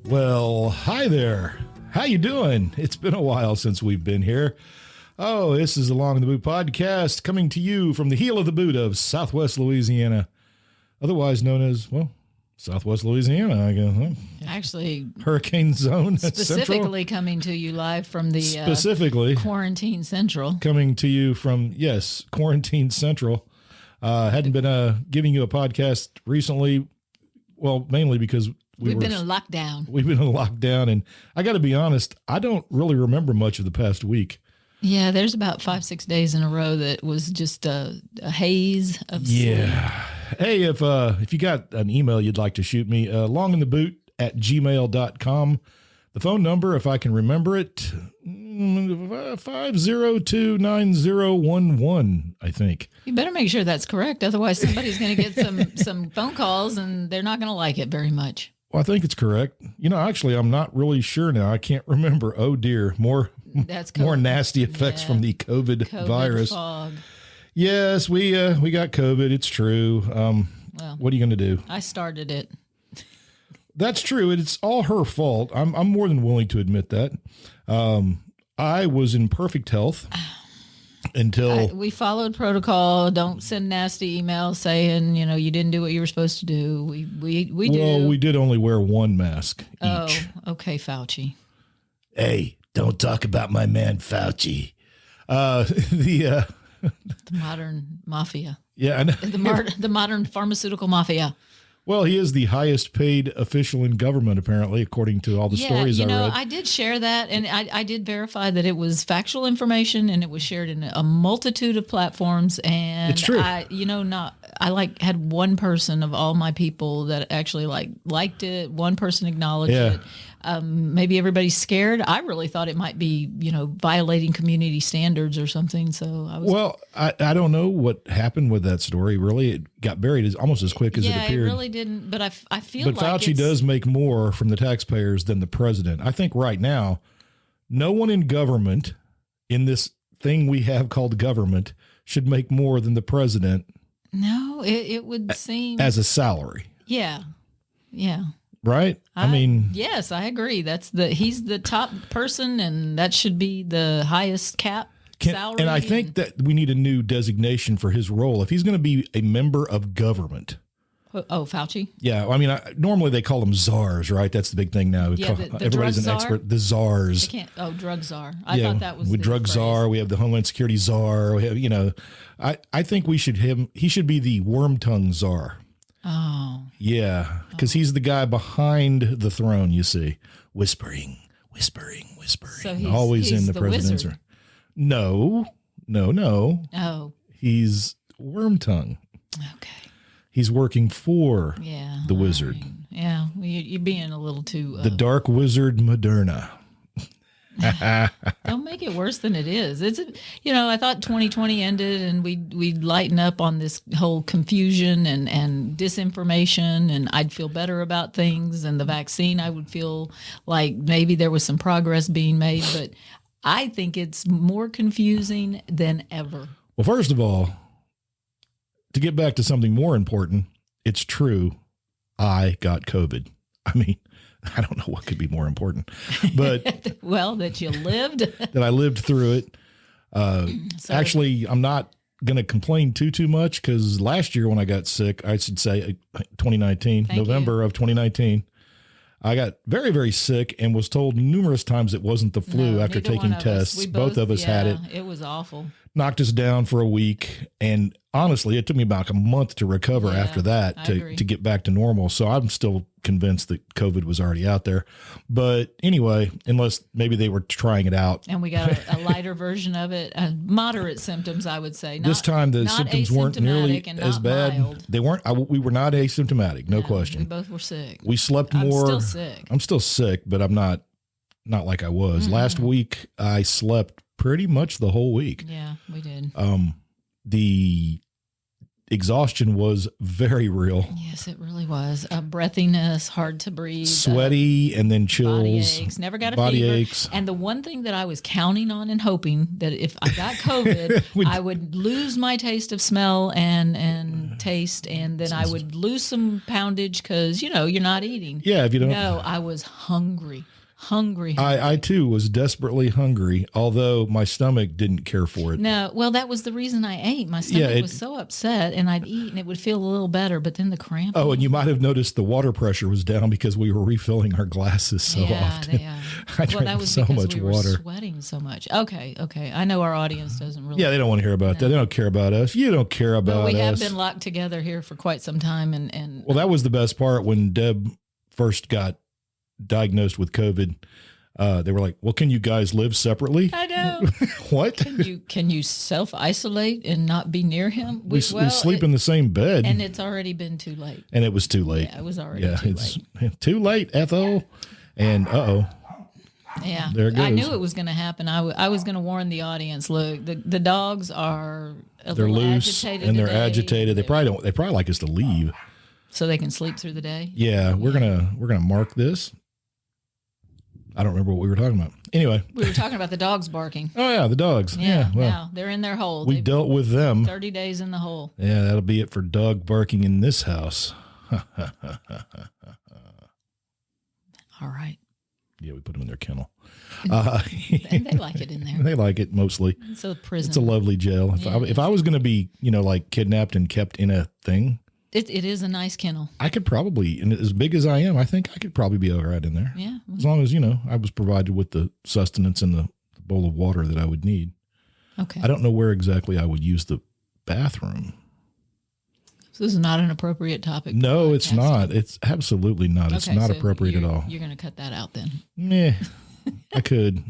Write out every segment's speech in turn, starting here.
Well, hi there. How you doing? It's been a while since we've been here. Oh, this is the Along in the Boot podcast coming to you from the heel of the boot of Southwest Louisiana, otherwise known as, well, Southwest Louisiana, I guess. Huh? Actually, Hurricane Zone specifically Central. Coming to you live from the Specifically Quarantine Central. Coming to you from, yes, Quarantine Central. Hadn't been giving you a podcast recently, well, mainly because we've been in lockdown. We've been in lockdown, and I got to be honest, I don't really remember much of the past week. Yeah, there's about 5-6 days in a row that was just a haze of sleep. Yeah. Hey, if you got an email you'd like to shoot me, longинtheboot@gmail.com. The phone number, if I can remember it, 502-9011, I think. You better make sure that's correct. Otherwise, somebody's going to get some phone calls, and they're not going to like it very much. Well, I think it's correct. You know, actually, I'm not really sure now. I can't remember. Oh, dear. More nasty effects from the COVID virus. Fog. Yes, we got COVID. It's true. Well, what are you going to do? I started it. That's true. It's all her fault. I'm more than willing to admit that. I was in perfect health until we followed protocol. Don't send nasty emails saying, you didn't do what you were supposed to do. We did only wear one mask each. Oh, okay, Fauci. Hey, don't talk about my man Fauci. The modern mafia. Yeah, the modern pharmaceutical mafia. Well, he is the highest paid official in government, apparently, according to all the stories I read. I did share that, and I did verify that it was factual information, and it was shared in a multitude of platforms. And it's true. I had one person of all my people that actually liked it. One person acknowledged it. Maybe everybody's scared. I really thought it might be, violating community standards or something. So I was. Well, I don't know what happened with that story. Really, it got buried almost as quick as it appeared. Yeah, it really didn't. But I feel like Fauci does make more from the taxpayers than the president. I think right now, no one in government, in this thing we have called government, should make more than the president. No, it would seem as a salary. Yeah. Yeah. Right? I mean, yes, I agree. He's the top person, and that should be the highest cap salary. And I think that we need a new designation for his role. If he's going to be a member of government. Oh, Fauci? Yeah. I mean, normally they call them czars, right? That's the big thing now. Everybody's an expert. The czars. Drug czar. I thought that was with drug phrase. czar. We have the Homeland Security czar. We have, I think he should be the worm tongue czar. Oh. Yeah, because he's the guy behind the throne, you see, whispering. So always he's in the president's wizard. No. Oh. He's worm tongue. Okay. He's working for the wizard. Right. Yeah, well, you're being a little too... the dark wizard Moderna. Don't make it worse than it is. I thought 2020 ended and we'd lighten up on this whole confusion and disinformation, and I'd feel better about things, and the vaccine, I would feel like maybe there was some progress being made, but I think it's more confusing than ever. Well, first of all, to get back to something more important, it's true. I got COVID. I mean, I don't know what could be more important, but well, that you lived, that I lived through it. Actually, I'm not going to complain too much, because last year when I got sick, I should say 2019, November of 2019, I got very, very sick and was told numerous times it wasn't the flu after taking tests. Both of us had it. It was awful. Knocked us down for a week. And honestly, it took me about a month to recover after that to get back to normal. So I'm still convinced that COVID was already out there. But anyway, unless maybe they were trying it out. And we got a lighter version of it. Moderate symptoms, I would say. This time the symptoms weren't nearly as bad. Mild. They weren't. We were not asymptomatic, no question. We both were sick. We slept more. I'm still sick. I'm still sick, but I'm not like I was. Mm-hmm. Last week, I slept pretty much the whole week. Yeah, we did. The exhaustion was very real. Yes, it really was. Breathiness, hard to breathe. Sweaty, and then chills. Body aches. Never got a body fever. Aches. And the one thing that I was counting on and hoping that if I got COVID, I would lose my taste of smell and taste, and then I would lose some poundage because, you're not eating. Yeah, if you don't. No, I was hungry. I too was desperately hungry, although my stomach didn't care for it. No, well, that was the reason I ate. My stomach was so upset, and I'd eat, and it would feel a little better, but then the cramp. Oh, and you might have noticed the water pressure was down because we were refilling our glasses so often. Yeah. I drank so much we water. were sweating so much. Okay. I know our audience doesn't really. Yeah, they don't want to hear about that. They don't care about us. You don't care about us. We have been locked together here for quite some time, and well, that was the best part when Deb first got diagnosed with COVID. They were like, well, can you guys live separately? I know. What? Can you self-isolate and not be near him? We sleep in the same bed. And it's already been too late. And it was too late. Yeah, it was already too late. Too late, Ethel. And yeah, there it goes. I knew it was going to happen. I was going to warn the audience. Look, the dogs are they're loose and they're agitated. They probably like us to leave so they can sleep through the day. Yeah, we're gonna mark this. I don't remember what we were talking about. Anyway, we were talking about the dogs barking. Oh yeah, the dogs. Yeah, well, now they're in their hole. We dealt with them. 30 days in the hole. Yeah, that'll be it for dog barking in this house. All right. Yeah, we put them in their kennel. They like it in there. They like it mostly. It's a prison. It's a lovely jail. If I was going to be, like kidnapped and kept in a thing, it is a nice kennel. I could probably, and as big as I am, I think I could probably be all right in there. Yeah. As long as, I was provided with the sustenance and the bowl of water that I would need. Okay. I don't know where exactly I would use the bathroom. So this is not an appropriate topic. No, it's not. It's absolutely not. It's not appropriate at all. You're going to cut that out then. Meh. I could.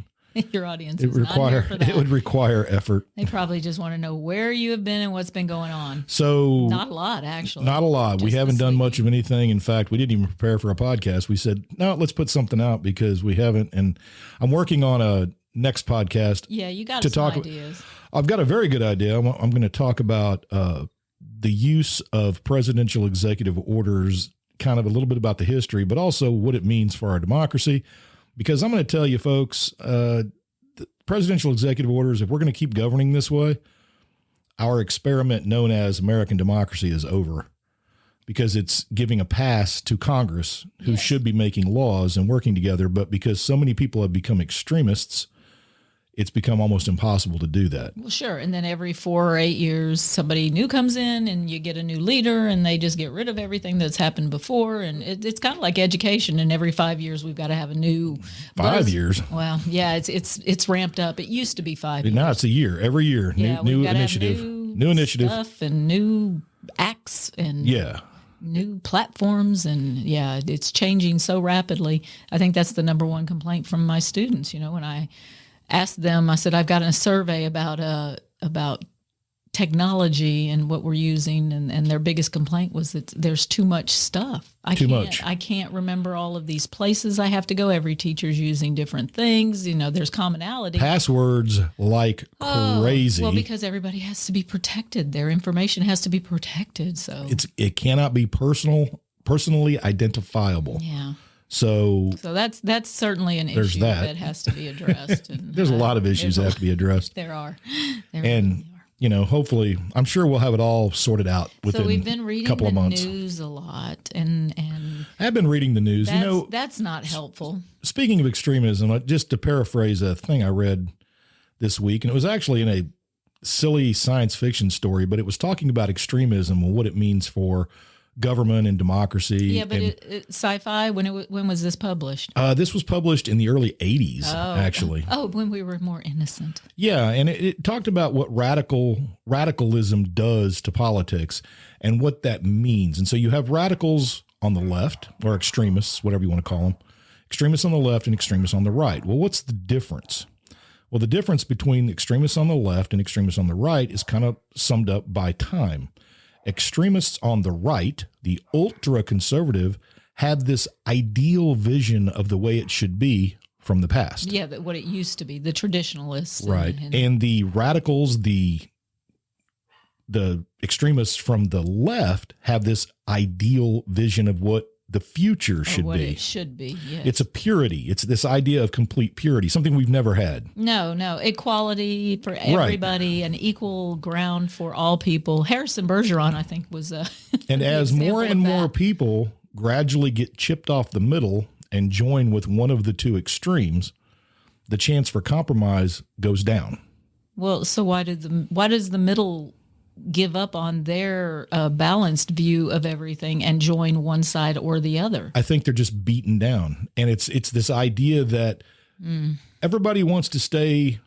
Your audience is not here for that. It would require effort. They probably just want to know where you have been and what's been going on. So not a lot, actually. Not a lot. We haven't done much of anything. In fact, we didn't even prepare for a podcast. We said, no, let's put something out because we haven't. And I'm working on a next podcast. Yeah, you got some ideas. I've got a very good idea. I'm going to talk about the use of presidential executive orders, kind of a little bit about the history, but also what it means for our democracy. Because I'm going to tell you, folks, the presidential executive orders, if we're going to keep governing this way, our experiment known as American democracy is over. Because it's giving a pass to Congress, who should be making laws and working together. But because so many people have become extremists, it's become almost impossible to do that. Well, sure. And then every 4 or 8 years, somebody new comes in and you get a new leader and they just get rid of everything that's happened before. And it's kind of like education. And every 5 years, we've got to have a new 5 years. Well, yeah, it's ramped up. It used to be 5 years. Now it's a year, every year, new initiative, new initiative stuff and new acts and new platforms. And it's changing so rapidly. I think that's the number one complaint from my students. When I asked them, I said, I've got a survey about technology and what we're using, and their biggest complaint was that there's too much stuff. I can't remember all of these places I have to go. Every teacher's using different things. There's commonality. Passwords like crazy. Well, because everybody has to be protected. Their information has to be protected. So it cannot be personally identifiable. Yeah. So that's certainly an issue that has to be addressed. And there's a lot of issues that have to be addressed. There are. Hopefully, I'm sure we'll have it all sorted out within we've been reading a couple of months. The news a lot, and I've been reading the news. That's not helpful. Speaking of extremism, just to paraphrase a thing I read this week, and it was actually in a silly science fiction story, but it was talking about extremism and what it means for government and democracy. Yeah, but sci-fi, when was this published? This was published in the early 80s, actually. Oh, when we were more innocent. Yeah, and it talked about what radicalism does to politics and what that means. And so you have radicals on the left, or extremists, whatever you want to call them, extremists on the left and extremists on the right. Well, what's the difference? Well, the difference between extremists on the left and extremists on the right is kind of summed up by time. Extremists on the right, the ultra-conservative, had this ideal vision of the way it should be from the past. Yeah, what it used to be, the traditionalists. Right. And the radicals, the extremists from the left have this ideal vision of what the future should what be. It should be. Yes. It's a purity. It's this idea of complete purity, something we've never had. No, equality for everybody, and equal ground for all people. Harrison Bergeron, I think, was and as more and more people gradually get chipped off the middle and join with one of the two extremes, the chance for compromise goes down. Well, so why does the middle give up on their balanced view of everything and join one side or the other? I think they're just beaten down. And it's this idea that everybody wants to stay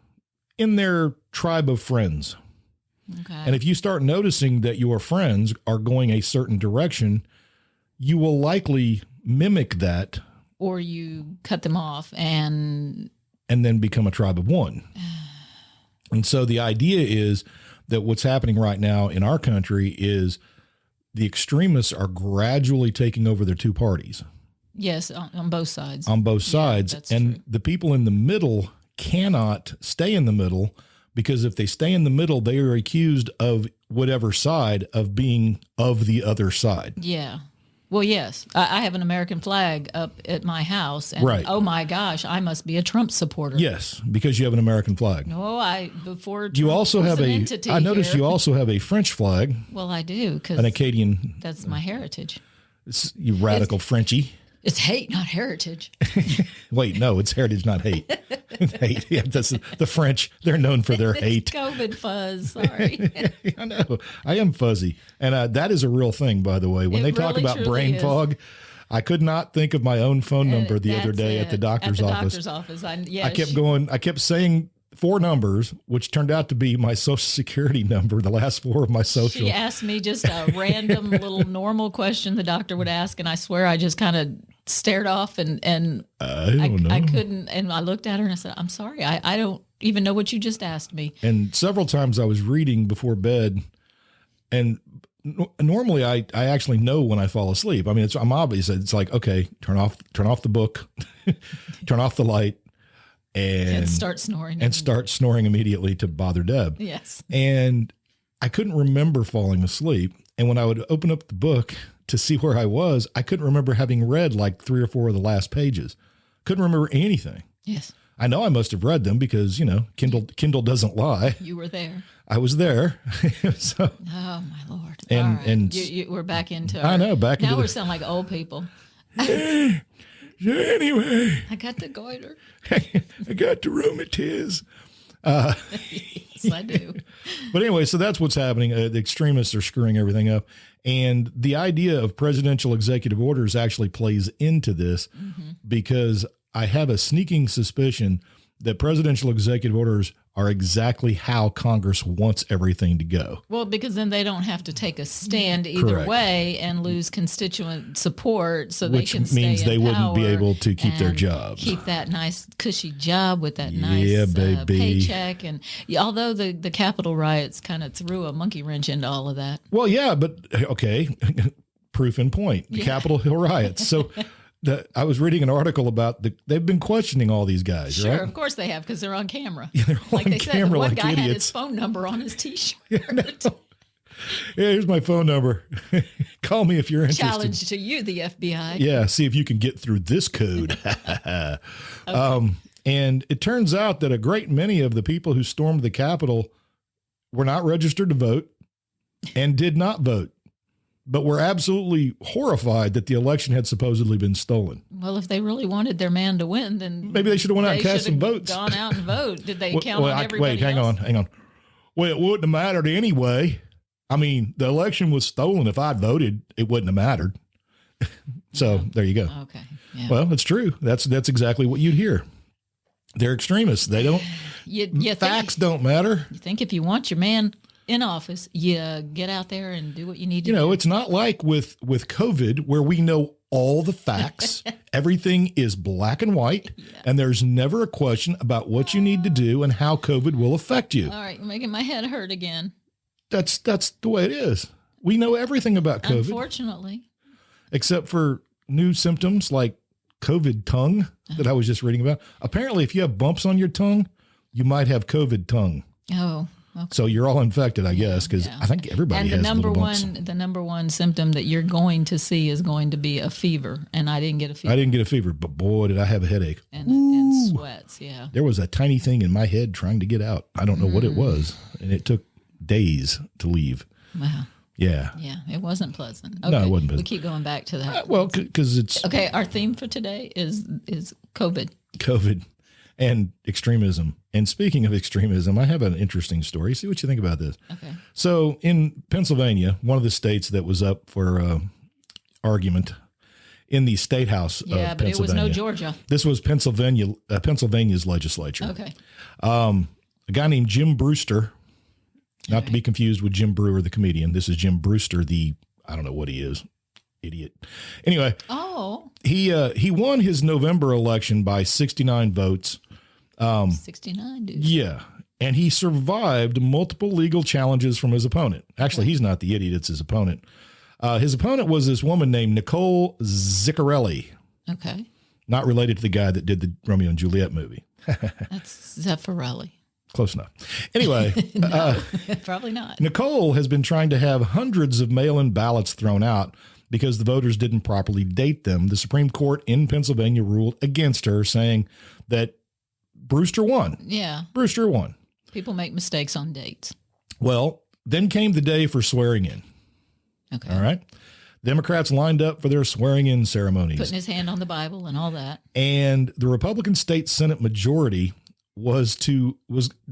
in their tribe of friends. Okay. And if you start noticing that your friends are going a certain direction, you will likely mimic that. Or you cut them off and then become a tribe of one. And so the idea is that what's happening right now in our country is the extremists are gradually taking over their two parties. Yes, on both sides. On both sides. That's and true. The people in the middle cannot stay in the middle, because if they stay in the middle, they are accused of whatever side of being of the other side. Yeah. Well, yes, I have an American flag up at my house, and Right. oh my gosh, I must be a Trump supporter. Yes, because you have an American flag. No, before Trump You also was have an a. entity I noticed here. you also have a French flag, Well, I do, because an Acadian. that's my heritage. You radical Frenchie. It's hate, not heritage. Wait, no, it's heritage, not hate. Hate. Yeah, that's the French. They're known for their hate. COVID fuzz. Sorry. I know. I am fuzzy, and that is a real thing, by the way. When It they talk really about truly brain is. fog, I could not think of my own phone number the other That's day it. at the doctor's At the office. doctor's office. I kept saying 4 numbers, which turned out to be my Social Security number, the last 4 of my social. She asked me just a random little normal question the doctor would ask, and I swear I just kind of stared off and I don't know. I couldn't. And I looked at her and I said, "I'm sorry, I don't even know what you just asked me." And several times I was reading before bed, and normally I actually know when I fall asleep. I mean, I'm obvious. It's like, okay, turn off the book, turn off the light, and start snoring. and start snoring immediately to bother Deb. Yes. And I couldn't remember falling asleep. And when I would open up the book to see where I was, I couldn't remember having read like 3 or 4 of the last pages. Couldn't remember anything. Yes. I know I must have read them because, Kindle doesn't lie. You were there. I was there. So, Oh my Lord. And- All right. and- we're back into I know, back now into we the- sound like old people. anyway, I got the goiter. I got the rheumatiz. Yes, I do. But anyway, so that's what's happening. The extremists are screwing everything up. And the idea of presidential executive orders actually plays into this because I have a sneaking suspicion that presidential executive orders are exactly how Congress wants everything to go. Well, because then they don't have to take a stand either Correct. way and lose constituent support, so Which they can stay means in they wouldn't be power able to keep their and jobs. keep that nice cushy job with that nice Yeah, baby. paycheck. And although the Capitol riots kind of threw a monkey wrench into all of that. Well, yeah, but okay, proof in point, the Capitol Hill riots. So I was reading an article about they've been questioning all these guys, Sure, right? of course they have, because they're on camera. They're Like on they said, camera one like guy had his idiots. phone number on his T-shirt. Yeah, here's my phone number. Call me if you're interested. Challenge to you, the FBI. Yeah, see if you can get through this code. And it turns out that a great many of the people who stormed the Capitol were not registered to vote and did not vote, but were absolutely horrified that the election had supposedly been stolen. Well, if they really wanted their man to win, then Maybe they should have went out and they cast should some have votes. gone out and vote. Did they Well, count on everybody wait, hang else? on. Well, it wouldn't have mattered anyway. I mean, the election was stolen. If I'd voted, it wouldn't have mattered. So there you go. Okay. Yeah. Well, it's true. That's exactly what you'd hear. They're extremists. They don't. you Facts don't matter. You think if you want your man in office, you get out there and do what you need to do. It's not like with COVID where we know all the facts. Everything is black and white, and there's never a question about what you need to do and how COVID will affect you. All right, you're making my head hurt again. That's the way it is. We know everything about COVID, Unfortunately. except for new symptoms like COVID tongue that I was just reading about. Apparently, if you have bumps on your tongue, you might have COVID tongue. Oh, Okay. So you're all infected, I guess, because I think everybody has little bumps. The number one symptom that you're going to see is going to be a fever, and I didn't get a fever. I didn't get a fever, but boy, did I have a headache. And sweats, yeah. There was a tiny thing in my head trying to get out. I don't know what it was, and it took days to leave. Wow. Yeah. Yeah, it wasn't pleasant. Okay. No, it wasn't pleasant. We keep going back to that. Well, because it's... Okay, our theme for today is COVID. COVID and extremism. And speaking of extremism, I have an interesting story. See what you think about this. Okay. So in Pennsylvania, one of the states that was up for argument in the state house of Pennsylvania. Yeah, but it was no Georgia. This was Pennsylvania's legislature. Okay. A guy named Jim Brewster, not to be confused with Jim Brewer, the comedian. This is Jim Brewster, I don't know what he is. Idiot. Anyway. Oh. He won his November election by 69 votes. 69, dude. Yeah. And he survived multiple legal challenges from his opponent. Actually, he's not the idiot. It's his opponent. His opponent was this woman named Nicole Ziccarelli. Okay. Not related to the guy that did the Romeo and Juliet movie. That's Zeffirelli. Close enough. Anyway. No, probably not. Nicole has been trying to have hundreds of mail-in ballots thrown out because the voters didn't properly date them. The Supreme Court in Pennsylvania ruled against her, saying that Brewster won. Yeah. Brewster won. People make mistakes on dates. Well, then came the day for swearing in. Okay. All right. Democrats lined up for their swearing in ceremonies. Putting his hand on the Bible and all that. And the Republican state Senate majority was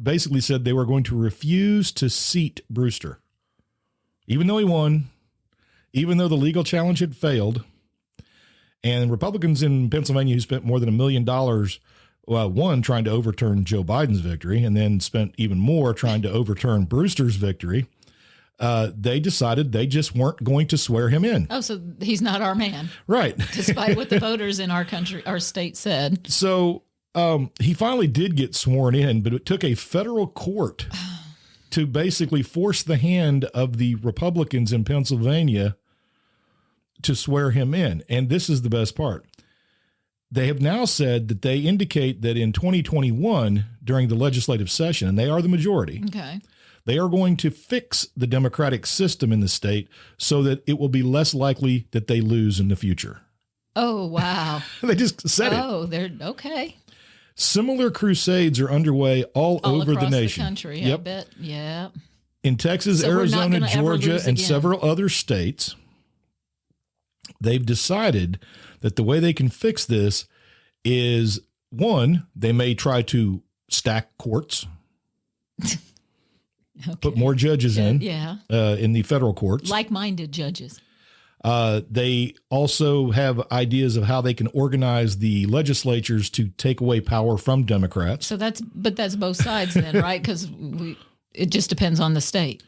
basically said they were going to refuse to seat Brewster. Even though he won, even though the legal challenge had failed. And Republicans in Pennsylvania who spent more than $1 million, one, trying to overturn Joe Biden's victory, and then spent even more trying to overturn Brewster's victory, they decided they just weren't going to swear him in. Oh, so he's not our man. Right. Despite what the voters in our country, our state said. So he finally did get sworn in, but it took a federal court to basically force the hand of the Republicans in Pennsylvania to swear him in. And this is the best part. They have now said that they indicate that in 2021, during the legislative session, and they are the majority, okay, they are going to fix the democratic system in the state so that it will be less likely that they lose in the future. Oh, wow. They just said it. Oh, they're okay. Similar crusades are underway all over the nation. The country, yep. I bet. Yeah. In Texas, so Arizona, Georgia, and several other states, they've decided that the way they can fix this is, one, they may try to stack courts, put more judges in the federal courts. Like-minded judges. They also have ideas of how they can organize the legislatures to take away power from Democrats. So that's both sides then, right? Because it just depends on the state.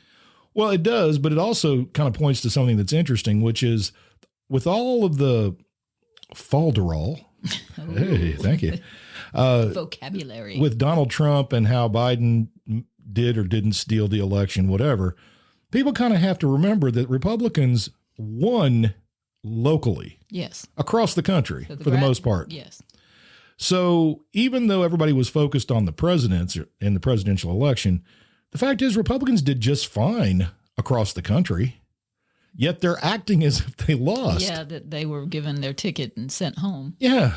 Well, it does, but it also kind of points to something that's interesting, which is with all of the falderall. Hey, thank you. Vocabulary. With Donald Trump and how Biden did or didn't steal the election, whatever, people kind of have to remember that Republicans won locally. Yes. Across the country for the most part. Yes. So even though everybody was focused on the presidents in the presidential election, the fact is Republicans did just fine across the country, yet they're acting as if they lost. Yeah, that they were given their ticket and sent home. Yeah.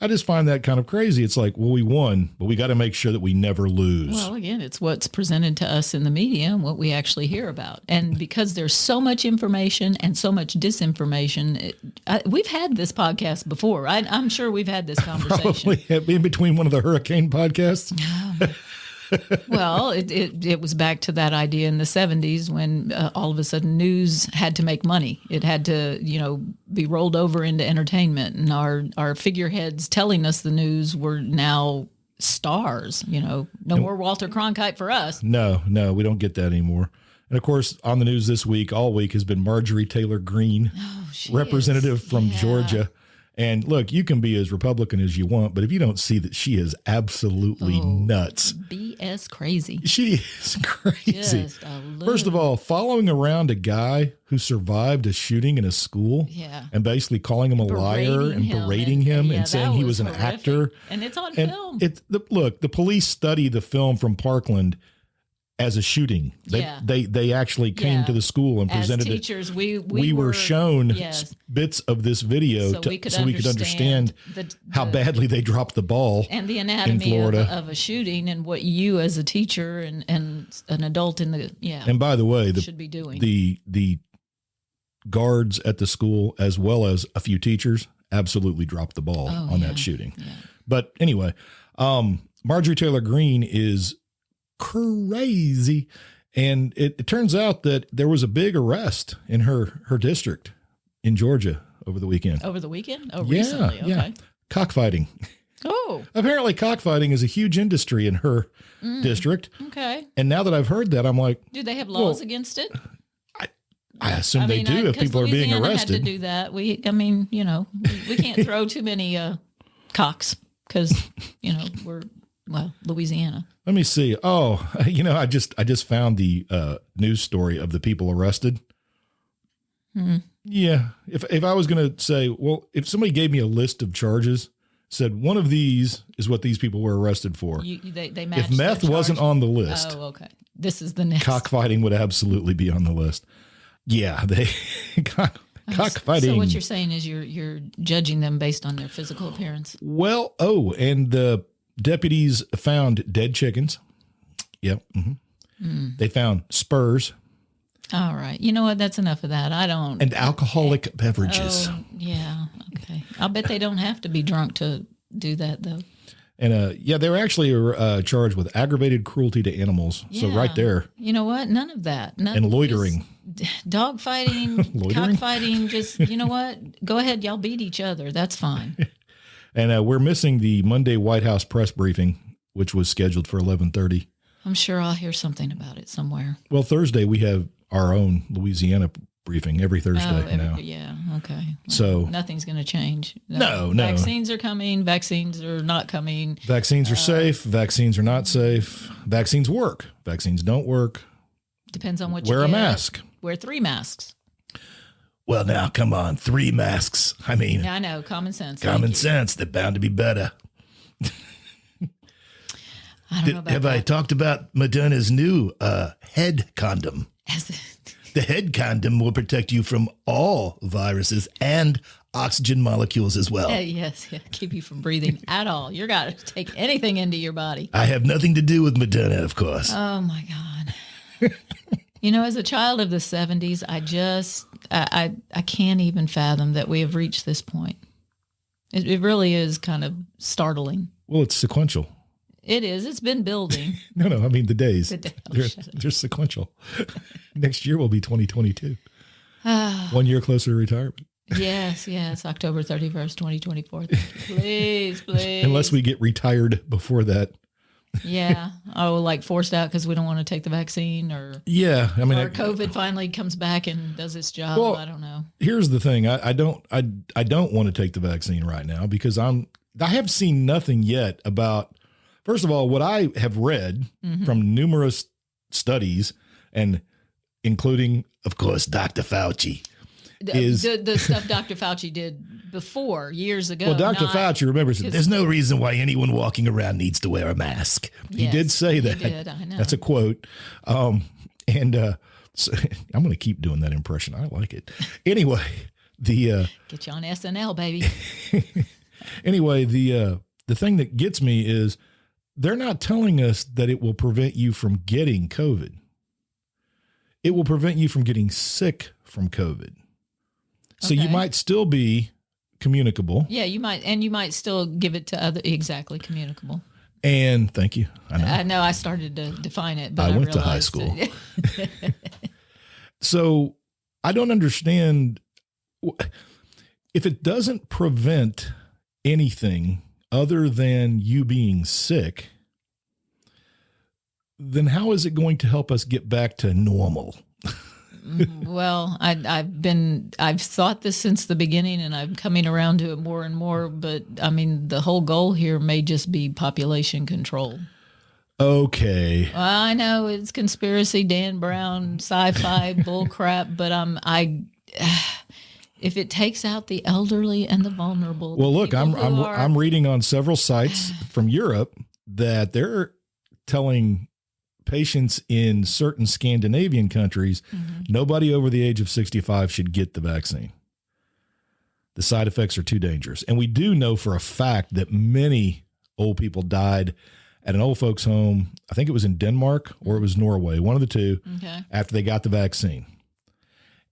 I just find that kind of crazy. It's like, well, we won, but we got to make sure that we never lose. Well, again, it's what's presented to us in the media and what we actually hear about. And because there's so much information and so much disinformation, we've had this podcast before. I'm sure we've had this conversation. Probably in between one of the hurricane podcasts. Well, it was back to that idea in the 70s when all of a sudden news had to make money. It had to, be rolled over into entertainment, and our figureheads telling us the news were now stars. No more Walter Cronkite for us. No, we don't get that anymore. And of course, on the news this week, all week, has been Marjorie Taylor Greene, representative from Georgia. And look, you can be as Republican as you want, but if you don't see that she is absolutely nuts. BS crazy. She is crazy. Just a little. First of all, following around a guy who survived a shooting in a school and basically calling him a liar and berating him and saying he was an actor. And it's on film. Look, the police study the film from Parkland as a shooting. They actually came to the school and presented as teachers, it. We were shown bits of this video so we could understand how badly they dropped the ball and the anatomy of a shooting and what you as a teacher and an adult in the And by the way, should be doing. The guards at the school as well as a few teachers absolutely dropped the ball on that shooting. Yeah. But anyway, Marjorie Taylor Greene is crazy. And it turns out that there was a big arrest in her district in Georgia over the weekend. Over the weekend? Oh, recently. Okay. Yeah. Cockfighting. Oh. Apparently cockfighting is a huge industry in her district. Okay. And now that I've heard that, I'm like, do they have laws against it? I assume they do if people are being arrested. Had to do that. We can't throw too many cocks because, we're Louisiana. Let me see. Oh, I just found the news story of the people arrested. Mm-hmm. Yeah. If I was going to say, well, if somebody gave me a list of charges, said one of these is what these people were arrested for. They if meth wasn't on the list. Oh, okay. This is the next. Cockfighting would absolutely be on the list. Yeah. Cockfighting. So what you're saying is you're judging them based on their physical appearance. Well, and the deputies found dead chickens. Yep. Mm-hmm. They found spurs. All right. You know what? That's enough of that. And alcoholic beverages. Oh, yeah. Okay. I'll bet they don't have to be drunk to do that, though. And they were actually charged with aggravated cruelty to animals. Yeah. So right there. You know what? None of that. And loitering. Dog fighting, cockfighting. Just, you know what? Go ahead. Y'all beat each other. That's fine. And we're missing the Monday White House press briefing, which was scheduled for 11:30. I'm sure I'll hear something about it somewhere. Well, Thursday we have our own Louisiana briefing every Thursday now. Yeah, okay. So nothing's going to change. No. Vaccines are coming. Vaccines are not coming. Vaccines are safe. Vaccines are not safe. Vaccines work. Vaccines don't work. Depends on what you wear a mask. Wear 3 masks. Well, now, come on. 3 masks. I mean. Yeah, I know. Common sense. Common sense. They're bound to be better. I don't know about have that. I talked about Moderna's new head condom? The head condom will protect you from all viruses and oxygen molecules as well. Yes. Keep you from breathing at all. You're got to take anything into your body. I have nothing to do with Moderna, of course. Oh, my God. As a child of the 70s, I can't even fathom that we have reached this point. It really is kind of startling. Well, it's sequential. It is. It's been building. No. I mean, the days. They're sequential. Next year will be 2022. 1 year closer to retirement. Yes. October 31st, 2024. Please. Unless we get retired before that. Yeah. Oh, like forced out because we don't want to take the vaccine or. Yeah. I mean, or COVID finally comes back and does its job. Well, I don't know. Here's the thing. I don't want to take the vaccine right now because I have seen nothing yet about. First of all, what I have read from numerous studies, and including, of course, Dr. Fauci, is the stuff Dr. Fauci did before years ago. Well, Dr. Fauci, remember, said, there's no reason why anyone walking around needs to wear a mask. He did say that. He did, I know. That's a quote. So I'm going to keep doing that impression. I like it. Anyway, get you on SNL, baby. Anyway, the thing that gets me is, they're not telling us that it will prevent you from getting COVID. It will prevent you from getting sick from COVID. So you might still be communicable. Yeah, you might. And you might still give it to other. Exactly, communicable. And thank you. I know I started to define it, but I went to high school. So I don't understand. If it doesn't prevent anything other than you being sick, then how is it going to help us get back to normal? Well, I've thought this since the beginning, and I'm coming around to it more and more. But I mean, the whole goal here may just be population control. Okay. Well, I know it's conspiracy, Dan Brown, sci-fi bullcrap, but if it takes out the elderly and the vulnerable. Well, look, I'm reading on several sites from Europe that they're telling patients in certain Scandinavian countries, nobody over the age of 65 should get the vaccine. The side effects are too dangerous. And we do know for a fact that many old people died at an old folks home. I think it was in Denmark or it was Norway, one of the two, after they got the vaccine.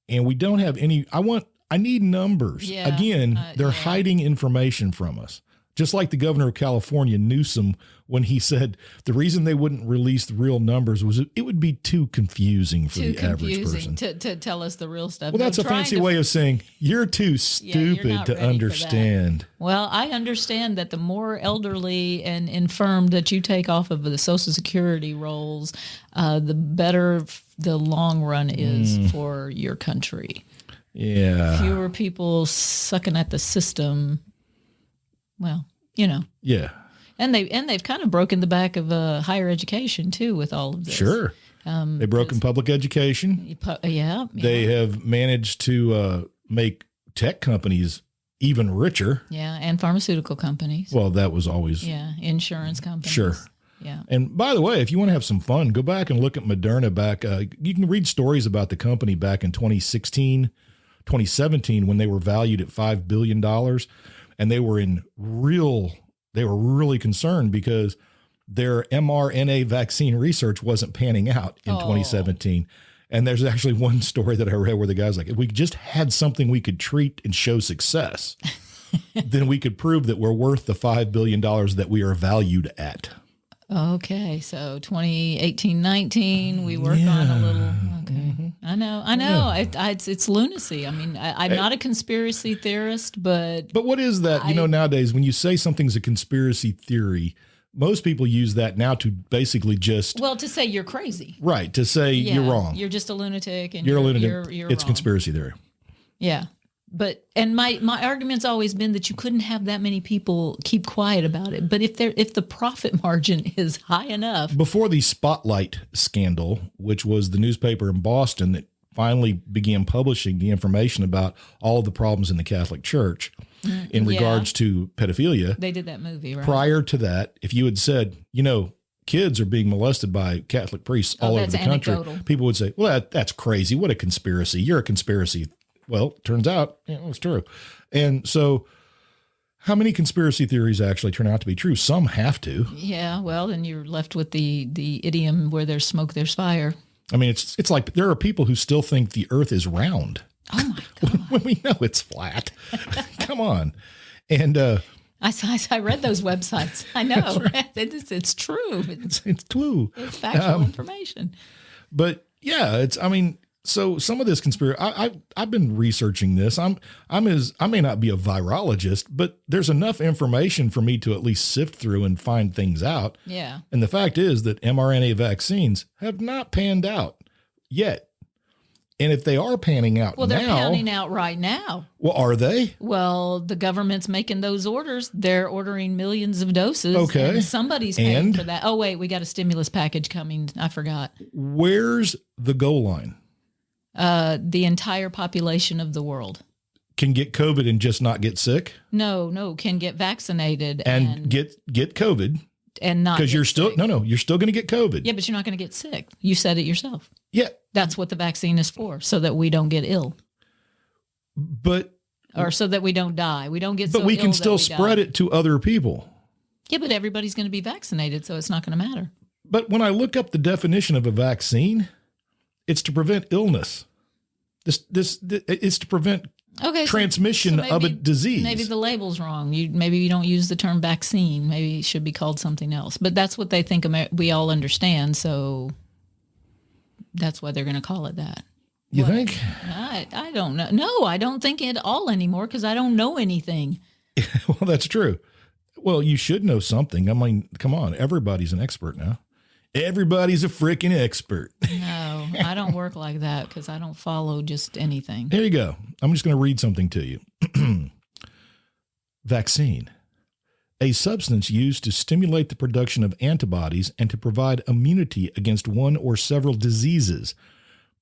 And we don't have any, I need numbers. Yeah, Again, they're hiding information from us. Just like the governor of California, Newsom, when he said the reason they wouldn't release the real numbers was it would be too confusing for the average person. To tell us the real stuff. Well, that's a fancy way of saying you're too stupid to understand. Well, I understand that the more elderly and infirm that you take off of the Social Security rolls, the better the long run is for your country. Yeah. Fewer people sucking at the system. Well, you know. Yeah. And they've kind of broken the back of higher education too with all of this. Sure. They've broken public education. Yeah. They have managed to make tech companies even richer. Yeah, and pharmaceutical companies. Well, that was always. Yeah, insurance companies. Sure. Yeah. And by the way, if you want to have some fun, go back and look at Moderna back. You can read stories about the company back in 2016, 2017, when they were valued at $5 billion. And they were really concerned because their mRNA vaccine research wasn't panning out in 2017. And there's actually one story that I read where the guy's like, if we just had something we could treat and show success, then we could prove that we're worth the $5 billion that we are valued at. Okay, so 2018-19, we work on a little. Okay, I know. Yeah. It's lunacy. I mean, I'm not a conspiracy theorist, but what is that? Nowadays, when you say something's a conspiracy theory, most people use that now to basically just to say you're crazy, right? To say you're wrong. You're just a lunatic, and you're a lunatic. You're it's wrong. Conspiracy theory. Yeah. But my argument's always been that you couldn't have that many people keep quiet about it. But if the profit margin is high enough. Before the Spotlight scandal, which was the newspaper in Boston that finally began publishing the information about all of the problems in the Catholic Church in regards to pedophilia. They did that movie, right? Prior to that, if you had said, kids are being molested by Catholic priests all over the country, people would say, well, that's crazy. What a conspiracy. You're a conspiracy. Well, turns out it was true. And so how many conspiracy theories actually turn out to be true? Some have to. Yeah, well, then you're left with the idiom where there's smoke, there's fire. I mean, it's like there are people who still think the earth is round. Oh, my God. When we know it's flat. Come on. And I read those websites. I know. Right. It's true. It's true. It's factual information. But, yeah, so some of this conspiracy, I've been researching this. I may not be a virologist, but there's enough information for me to at least sift through and find things out. Yeah. And the fact is that mRNA vaccines have not panned out yet. And if they are panning out they're panning out right now. Well, are they? Well, the government's making those orders. They're ordering millions of doses. Okay. And somebody's paying for that. Oh, wait, we got a stimulus package coming. I forgot. Where's the goal line? The entire population of the world can get COVID and just not get sick. No, can get vaccinated and get COVID and not because you're still sick. You're still going to get COVID. Yeah, but you're not going to get sick. You said it yourself. Yeah, that's what the vaccine is for, so that we don't get ill. Or so that we don't die. We don't get. But we can still spread it to other people. Yeah, but everybody's going to be vaccinated, so it's not going to matter. But when I look up the definition of a vaccine, it's to prevent illness. This is to prevent transmission of a disease. Maybe the label's wrong. Maybe you don't use the term vaccine. Maybe it should be called something else. But that's what they think we all understand. So that's why they're going to call it that. You think? I don't know. No, I don't think at all anymore because I don't know anything. Well, that's true. Well, you should know something. I mean, come on. Everybody's an expert now. Everybody's a freaking expert. No, I don't work like that because I don't follow just anything. Here you go. I'm just going to read something to you. Vaccine. A substance used to stimulate the production of antibodies and to provide immunity against one or several diseases,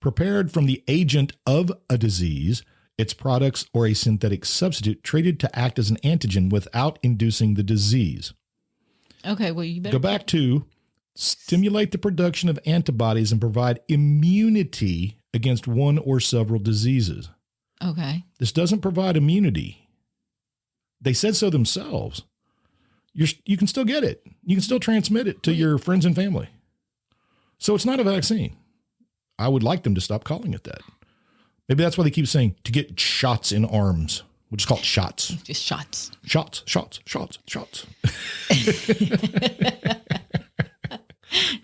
prepared from the agent of a disease, its products, or a synthetic substitute treated to act as an antigen without inducing the disease. Okay, well, you better go back to stimulate the production of antibodies and provide immunity against one or several diseases. Okay. This doesn't provide immunity. They said so themselves. You can still get it. You can still transmit it to your friends and family. So it's not a vaccine. I would like them to stop calling it that. Maybe that's why they keep saying to get shots in arms. We'll just call it shots. Just shots. Shots, shots, shots, shots.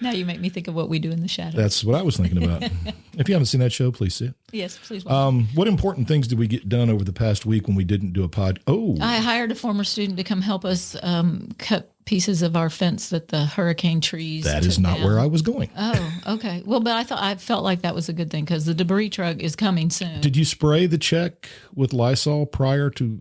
Now you make me think of What We Do in the Shadows. That's what I was thinking about. If you haven't seen that show, please see it. Yes, please watch. What important things did we get done over the past week when we didn't do a pod? Oh, I hired a former student to come help us cut pieces of our fence that the hurricane trees that is not down. where I was going. Oh, okay. Well, but I felt like that was a good thing because the debris truck is coming soon. Did you spray the check with Lysol prior to?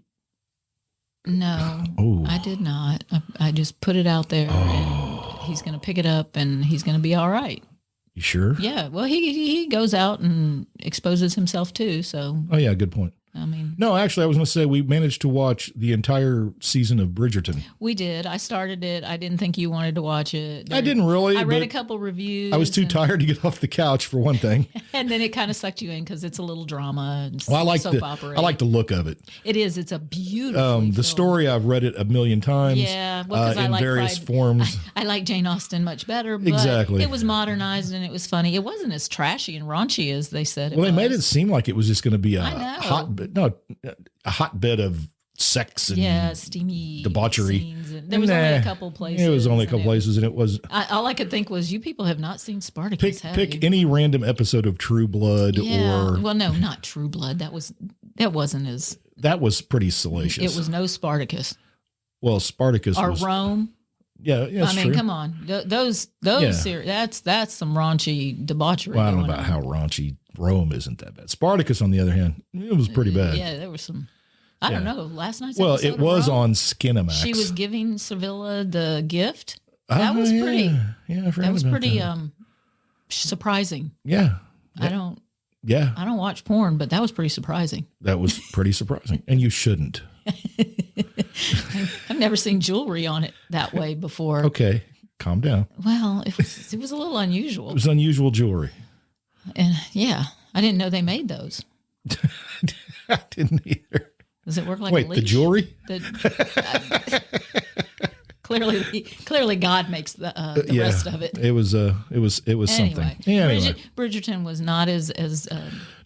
No, I did not. I just put it out there and he's going to pick it up and he's going to be all right. You sure? Yeah. Well, he goes out and exposes himself too. So. Oh yeah, good point. I mean, no, actually, I was going to say we managed to watch the entire season of Bridgerton. We did. I started it. I didn't think you wanted to watch it. I didn't really. I read a couple reviews. I was too tired to get off the couch for one thing. And then it kind of sucked you in because it's a little drama and well, soap opera. I like the look of it. It is. It's a beautiful. The story, I've read it a million times. Yeah, well, in various forms. I like Jane Austen much better. But exactly. It was modernized and it was funny. It wasn't as trashy and raunchy as they said. They made it seem like it was just going to be a hotbed of sex and steamy debauchery. Scenes. And there was only a couple places. It was only a couple places, and it was. All I could think was, you people have not seen Spartacus. Pick any random episode of True Blood or. Well, no, not True Blood. That wasn't as. That was pretty salacious. It was no Spartacus. Well, Spartacus or was, Rome. Yeah, I mean, true. come on, those that's some raunchy debauchery. Well, I don't know about how raunchy. Rome isn't that bad. Spartacus, on the other hand, it was pretty bad. Yeah, there was some. I don't know. Last night's well, episode it was Rome, on Skinamax. She was giving Sevilla the gift. That was pretty. Yeah, I forgot that was about pretty that. Surprising. Yeah. I don't watch porn, but that was pretty surprising. That was pretty surprising, and you shouldn't. I've never seen jewelry on it that way before. Okay, calm down. Well, it was a little unusual. It was unusual jewelry. And yeah, I didn't know they made those. I didn't either. Does it work like a leash? The jewelry? Clearly, God makes the rest of it. It was something. Anyway. Bridgerton was not as.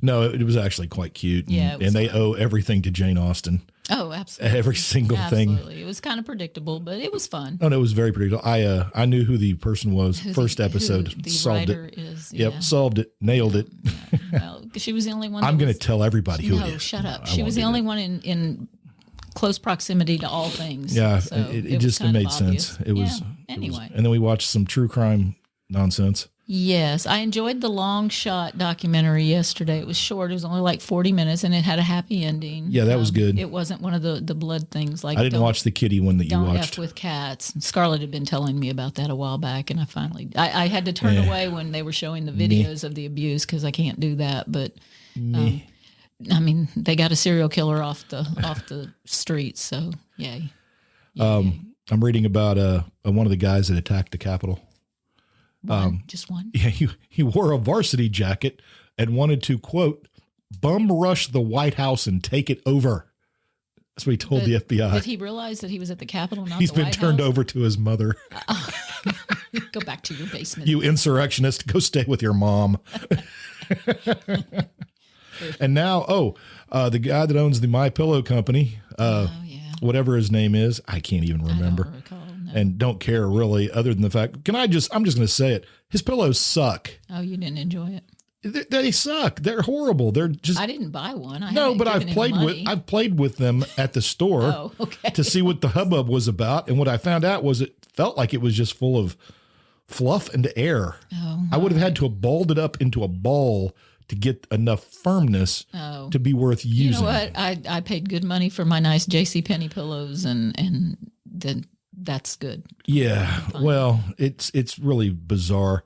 No, it was actually quite cute. Yeah, and they owe everything to Jane Austen. Oh, absolutely. Every single thing. It was kind of predictable, but it was fun. Oh, no, it was very predictable. I knew who the person was. First episode, solved it. Yep, solved it, nailed it. Well, she was the only one. I'm going to tell everybody who it is. No, shut up. She was the only one in close proximity to all things. Yeah, so it just made sense. It was anyway. And then we watched some true crime nonsense. Yes, I enjoyed the Long Shot documentary yesterday. It was short. It was only like 40 minutes, and it had a happy ending. Yeah, that was good. It wasn't one of the blood things. Like I didn't watch the kitty one that you watched. Don't F with cats. And Scarlett had been telling me about that a while back, and I had to turn away when they were showing the videos of the abuse because I can't do that. But I mean, they got a serial killer off the streets, so yay. I'm reading about one of the guys that attacked the Capitol. Just one? Yeah, he wore a varsity jacket and wanted to, quote, bum rush the White House and take it over. That's what he told the FBI. Did he realize that he was at the Capitol, not He's the White been turned House? over to his mother. Go back to your basement. You insurrectionist, go stay with your mom. And now, the guy that owns the MyPillow company, whatever his name is, I can't even remember. I don't recall, no. And don't care really, other than the fact, I'm just going to say it. His pillows suck. Oh, you didn't enjoy it? They suck. They're horrible. They're just. I didn't buy one. But I've played with them at the store to see what the hubbub was about. And what I found out was it felt like it was just full fluff and air. Oh, I would have had to have balled it up into a ball to get enough firmness to be worth using. You know what? I paid good money for my nice JCPenney pillows, and then that's good. Yeah. Well, it's really bizarre.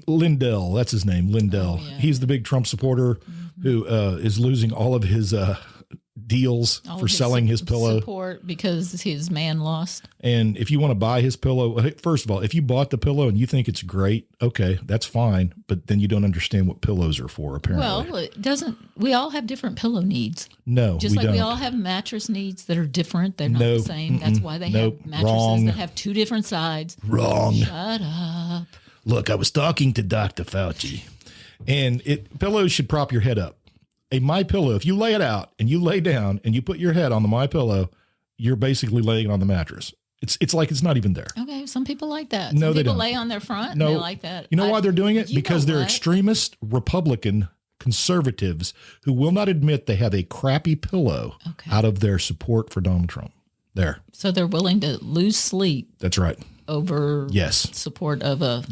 Lindell, that's his name, Lindell. Oh, yeah. He's the big Trump supporter who is losing all of his deals for selling his pillow support because his man lost. And if you want to buy his pillow, first of all, if you bought the pillow and you think it's great, okay, that's fine. But then you don't understand what pillows are for, apparently. Well, it doesn't. We all have different pillow needs. No, just we like don't. we all have mattress needs that are different. They're not the same. That's why they have mattresses wrong. that have two different sides. Wrong. Shut up. Look, I was talking to Dr. Fauci, and pillows should prop your head up. A My Pillow, if you lay it out and you lay down and you put your head on the My Pillow, you're basically laying on the mattress. It's like it's not even there. Okay, some people like that. No, some they people don't. lay on their front. No, and they like that. You know why they're doing it? Because they're what? extremist Republican conservatives who will not admit they have a crappy pillow out of their support for Donald Trump. There. So they're willing to lose sleep. That's right. Over support of a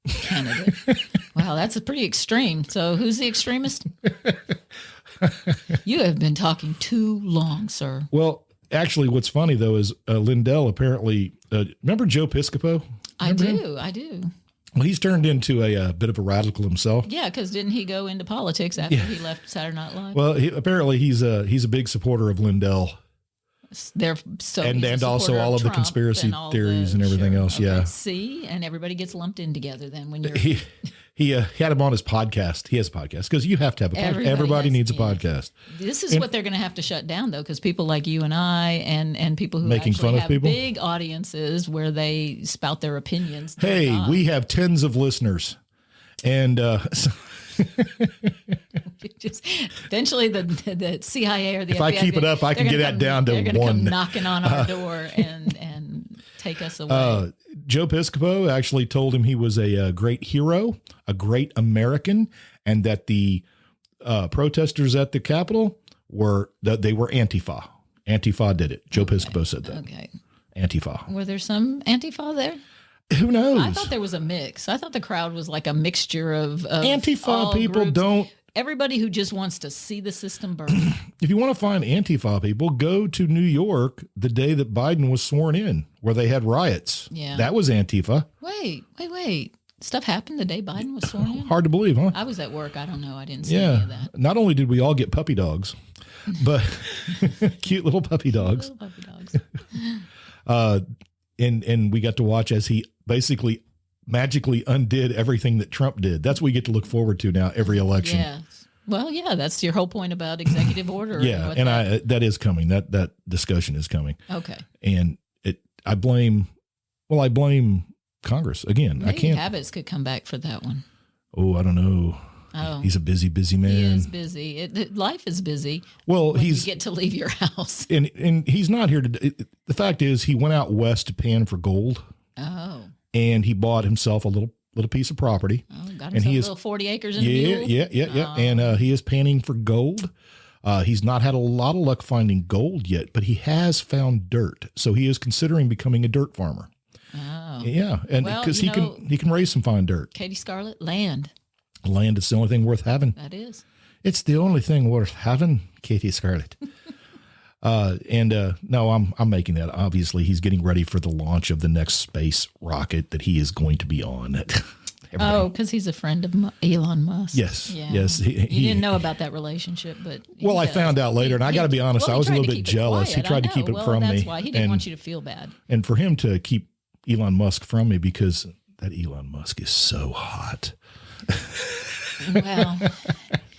candidate. Wow, that's a pretty extreme. So who's the extremist? You have been talking too long, sir. Well, actually, what's funny, though, is Lindell apparently, remember Joe Piscopo? I do. Well, he's turned into a bit of a radical himself. Yeah, because didn't he go into politics after he left Saturday Night Live? Well, apparently he's a big supporter of Lindell. And also all of the conspiracy theories and everything else. Okay. Yeah. See, and everybody gets lumped in together then when you're. He had him on his podcast. He has a podcast because you have to have a podcast. Everybody needs a podcast. This is what they're going to have to shut down, though, because people like you and I and people who making actually fun of have people? big audiences where they spout their opinions. Hey, we have tens of listeners. And just eventually the CIA or the if FBI, I keep it up, I can get that down to they're one. Come knocking on our door and take us away. Joe Piscopo actually told him he was a great hero, a great American, and that the protesters at the Capitol were Antifa. Antifa did it. Joe Piscopo said that. Okay. Antifa. Were there some Antifa there? Who knows? I thought there was a mix. I thought the crowd was like a mixture of Antifa people groups. don't. Everybody who just wants to see the system burn. If you want to find Antifa people, go to New York the day that Biden was sworn in, where they had riots. Yeah. That was Antifa. Wait. Stuff happened the day Biden was sworn in? Hard to believe, huh? I was at work. I don't know. I didn't see any of that. Not only did we all get puppy dogs, but cute little puppy dogs. Little puppy dogs. And we got to watch as he basically magically undid everything that Trump did. That's what we get to look forward to now every election. Yeah. Well, yeah, that's your whole point about executive order. Yeah, and that is coming. That discussion is coming. Okay. And I blame Congress again. Maybe I can't. Habits could come back for that one. Oh, I don't know. Oh, he's a busy man. He is busy. Life is busy. Well, when you get to leave your house, and he's not here to. The fact is, he went out west to pan for gold. Oh. And he bought himself a little piece of property. Oh, got himself a little 40 acres in a mule? Yeah. Oh. And he is panning for gold. He's not had a lot of luck finding gold yet, but he has found dirt. So he is considering becoming a dirt farmer. Oh. Yeah, and because he can raise some fine dirt. Katie Scarlett, land. Land is the only thing worth having. That is. It's the only thing worth having, Katie Scarlett. No, I'm making that. Obviously, he's getting ready for the launch of the next space rocket that he is going to be on. Because he's a friend of Elon Musk. Yes. Yeah. Yes. You didn't know about that relationship, but I found out later, and I got to be honest, I was a little bit jealous. He tried to keep it from me. That's why he didn't want you to feel bad. And for him to keep Elon Musk from me, because that Elon Musk is so hot. Well,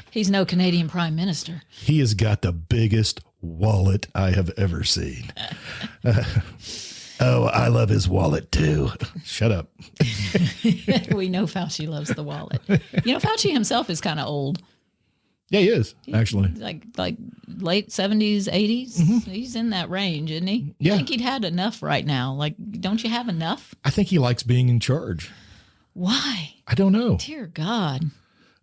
he's no Canadian Prime Minister. He has got the biggest wallet I have ever seen. Oh, I love his wallet too. Shut up. We know Fauci loves the wallet. You know, Fauci himself is kind of old. Yeah, he is, actually. Like late 70s, 80s. Mm-hmm. He's in that range, isn't he? Yeah. I think he'd had enough right now. Like, don't you have enough? I think he likes being in charge. Why? I don't know. Dear God.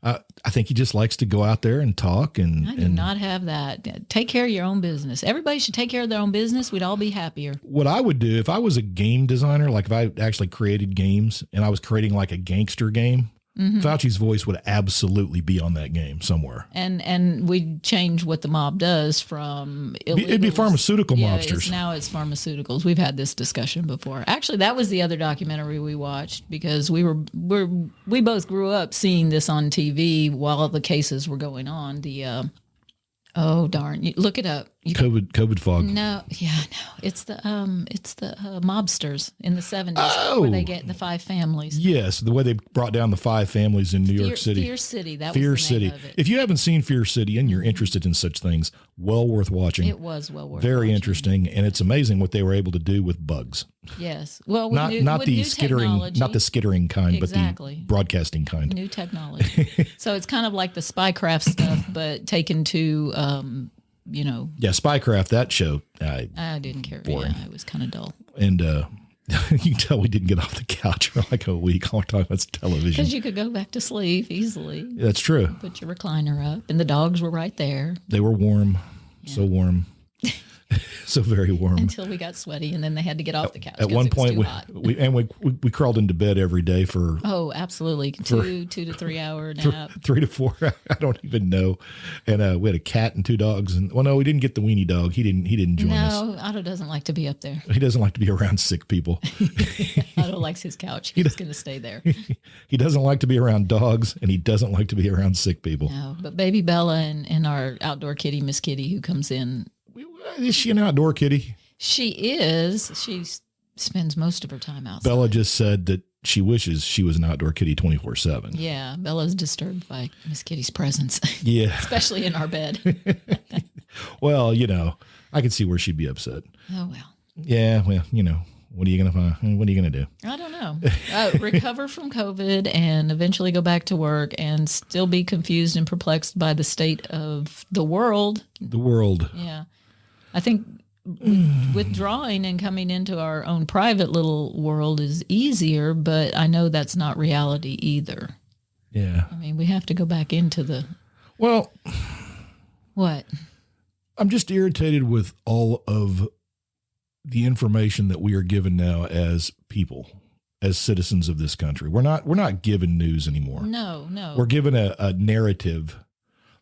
I think he just likes to go out there and talk. And I do not have that. Take care of your own business. Everybody should take care of their own business. We'd all be happier. What I would do if I was a game designer, like if I actually created games and I was creating like a gangster game, Fauci's voice would absolutely be on that game somewhere. And we'd change what the mob does from illegals. It'd be pharmaceutical mobsters. Now it's pharmaceuticals. We've had this discussion before. Actually, that was the other documentary we watched because we both grew up seeing this on TV while the cases were going on. Oh darn! Look it up. COVID fog. No, it's the mobsters in the 70s where they get the 5 families. Yes, the way they brought down the 5 families in New York City. Fear City. That Fear was the City. name of it. If you haven't seen Fear City and you're interested in such things, well worth watching. It was well worth. Very watching. interesting, and it's amazing what they were able to do with bugs. Yes. Well, not the skittering kind, but the broadcasting kind. New technology. So it's kind of like the spycraft stuff, but taken to, Yeah, Spycraft, that show. I didn't care. Boring. Yeah, it was kind of dull. And you can tell we didn't get off the couch for like a week. All we're talking about television. Because you could go back to sleep easily. That's true. Put your recliner up, and the dogs were right there. They were warm. Yeah. So warm. So very warm. Until we got sweaty, and then they had to get off the couch. At one point, we crawled into bed every day for. Oh, absolutely. 2 to 3 hour nap. 3 to 4. I don't even know. And we had a cat and 2 dogs. And no, we didn't get the weenie dog. He didn't join us. No, Otto doesn't like to be up there. He doesn't like to be around sick people. Otto likes his couch. He's going to stay there. He doesn't like to be around dogs, and he doesn't like to be around sick people. No, but baby Bella and our outdoor kitty, Miss Kitty, who comes in. Is she an outdoor kitty? She is. She spends most of her time outside. Bella just said that she wishes she was an outdoor kitty 24/7. Yeah, Bella's disturbed by Miss Kitty's presence. Yeah. Especially in our bed. Well, I could see where she'd be upset. Oh, well. Yeah, well, what are you going to find? What are you going to do? I don't know. Recover from COVID and eventually go back to work and still be confused and perplexed by the state of the world. The world. Yeah. I think withdrawing and coming into our own private little world is easier, but I know that's not reality either. Yeah. I mean, we have to go back into the... Well... What? I'm just irritated with all of the information that we are given now as people, as citizens of this country. We're not given news anymore. No. We're given a narrative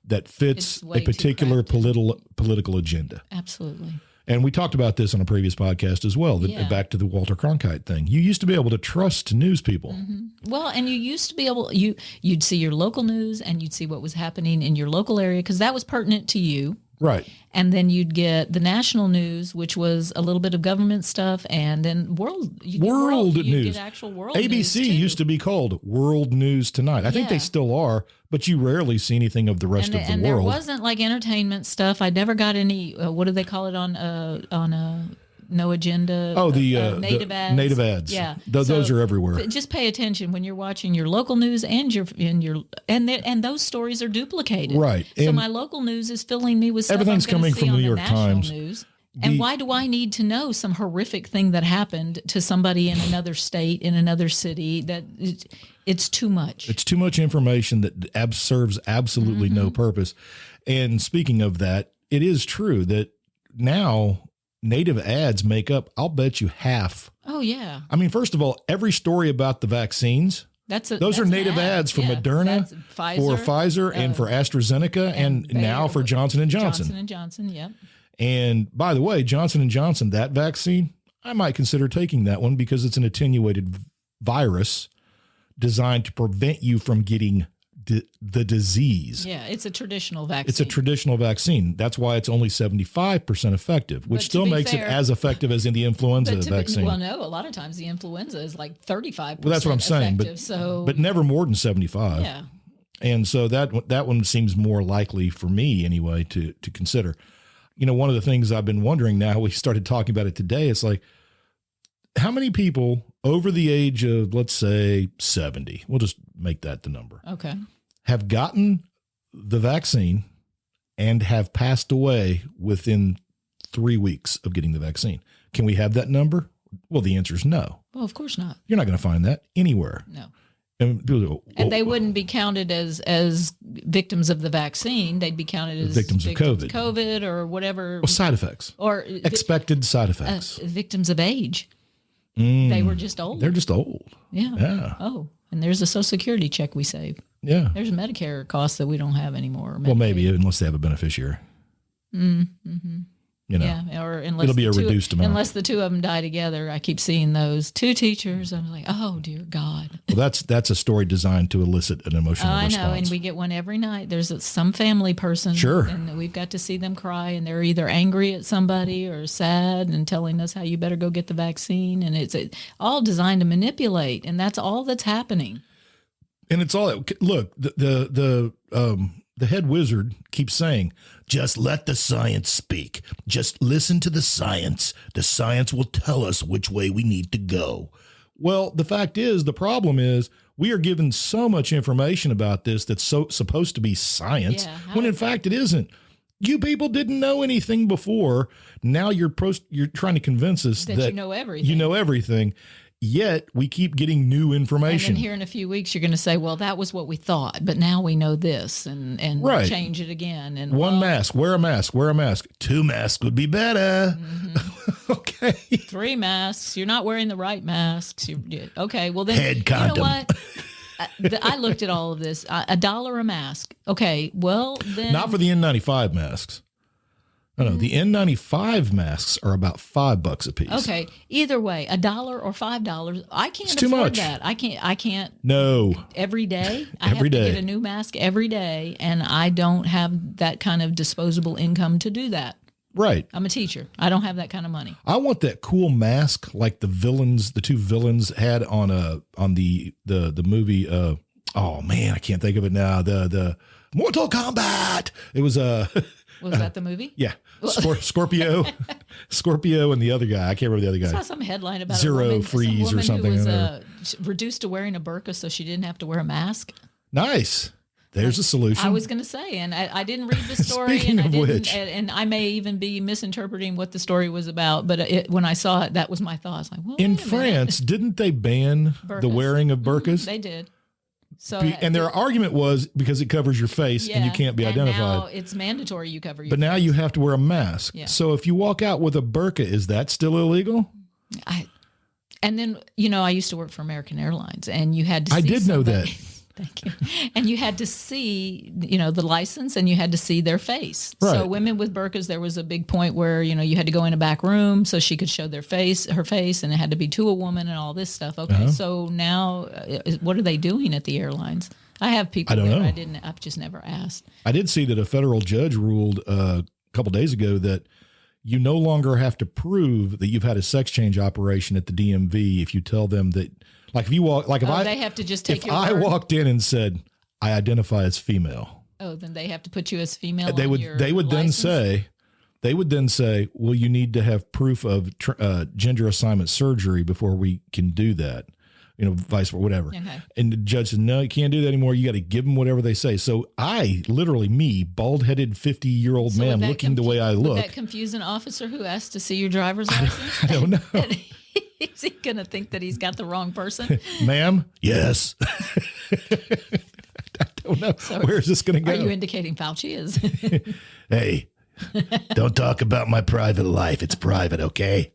that fits a particular political agenda. Absolutely. And we talked about this on a previous podcast as well, back to the Walter Cronkite thing. You used to be able to trust news people. Mm-hmm. Well, and you used to be able, you'd see your local news and you'd see what was happening in your local area because that was pertinent to you. Right. And then you'd get the national news, which was a little bit of government stuff, and then world news. Get actual world ABC news too. Used to be called World News Tonight. I think they still are, but you rarely see anything of the rest of the world. And there wasn't like entertainment stuff. I never got any. What do they call it on No Agenda? Oh, the native ads. Native ads. Yeah, those are everywhere. Just pay attention when you're watching your local news and and those stories are duplicated. Right. So my local news is filling me with stuff everything's coming from the New York Times. News. And why do I need to know some horrific thing that happened to somebody in another state, in another city? That it's too much. It's too much information that serves absolutely no purpose. And speaking of that, it is true that now native ads make up, I'll bet you, half. Oh, yeah. I mean, first of all, every story about the vaccines, those are native ads for Moderna, for Pfizer, and for AstraZeneca, and now for Johnson & Johnson. Johnson & Johnson, yep. And by the way, Johnson & Johnson, that vaccine, I might consider taking that one because it's an attenuated virus designed to prevent you from getting the disease. Yeah, it's a traditional vaccine. It's a traditional vaccine. That's why it's only 75% effective, which still makes it as effective as in the influenza vaccine. Well, no, a lot of times the influenza is like 35%. Well, that's what I'm saying, but never more than 75. Yeah. And so that one seems more likely for me anyway to consider. One of the things I've been wondering now, we started talking about it today, it's like, how many people over the age of, let's say, 70, we'll just make that the number. Okay. Have gotten the vaccine and have passed away within 3 weeks of getting the vaccine. Can we have that number? Well, the answer is no. Well, of course not. You're not going to find that anywhere. No. And people go, and they wouldn't be counted as victims of the vaccine. They'd be counted as victims of COVID or whatever. Well, side effects or expected side effects. Victims of age. They were just old. They're just old. Yeah. Oh, and there's a Social Security check we save. Yeah. There's Medicare costs that we don't have anymore. Well, maybe unless they have a beneficiary. Mm-hmm. You know, yeah, or unless it'll be a reduced amount. Unless the two of them die together. I keep seeing those 2 teachers. I'm like, oh dear God. Well, that's a story designed to elicit an emotional response. I know, and we get one every night. There's some family person, sure, and we've got to see them cry, and they're either angry at somebody or sad, and telling us how you better go get the vaccine, and it's all designed to manipulate, and that's all that's happening. And it's all look the head wizard keeps saying, just let the science speak. Just listen to the science. The science will tell us which way we need to go. Well, the fact is, the problem is we are given so much information about this that's supposed to be science, when in fact it isn't. You people didn't know anything before. Now you're trying to convince us that you know everything. You know everything. Yet we keep getting new information. And then here in a few weeks, you're going to say, well, that was what we thought, but now we know this, and right. Change it again. And one mask, wear a mask, wear a mask. 2 masks would be better. Mm-hmm. Okay. 3 masks. You're not wearing the right masks. Okay. Well, then, head condom. You know what? I looked at all of this. $1 a mask. Okay. Well, then. Not for the N95 masks. No, the N95 masks are about $5 a piece. Okay, either way, $1 or $5, I can't it's too afford much. that. I can't. No. Every day, I have to get a new mask every day, and I don't have that kind of disposable income to do that. Right. I'm a teacher. I don't have that kind of money. I want that cool mask like the 2 villains had on the movie. Oh man, I can't think of it now. The Mortal Kombat. It was Was that the movie? Yeah. Scorpio, and the other guy. I can't remember the other guy. I saw some headline about Zero Freeze or something. Who was reduced to wearing a burqa so she didn't have to wear a mask. Nice. There's a solution. I was going to say, and I didn't read the story, Speaking and of which, and I may even be misinterpreting what the story was about. But when I saw it, that was my thought. I was like, well, in France, didn't they ban the wearing of burqas? They did. So, and their argument was because it covers your face and you can't be identified. Now it's mandatory you cover your face. But now you have to wear a mask. Yeah. So if you walk out with a burqa, is that still illegal? And then, I used to work for American Airlines, and you had to see I did know that. Thank you. And you had to see, the license, and you had to see their face. Right. So women with burqas, there was a big point where, you had to go in a back room so she could show her face, and it had to be to a woman and all this stuff. Okay. So now what are they doing at the airlines? I have people I don't know. I've just never asked. I did see that a federal judge ruled a couple days ago that you no longer have to prove that you've had a sex change operation at the DMV if you tell them that. Like if you walk, like if they have to just take if your I word. walked in and said I identify as female. Oh, then they have to put you as female. They would then say, well, you need to have proof of gender assignment surgery before we can do that. Vice versa, whatever. Okay. And the judge said, no, you can't do that anymore. You got to give them whatever they say. So me, bald-headed 50-year-old man looking the way I look. Would that confuse an officer who asked to see your driver's license? I don't know. Is he going to think that he's got the wrong person? Ma'am? Yes. I don't know. So where's this going to go? Are you indicating Fauci is? Hey, don't talk about my private life. It's private, okay?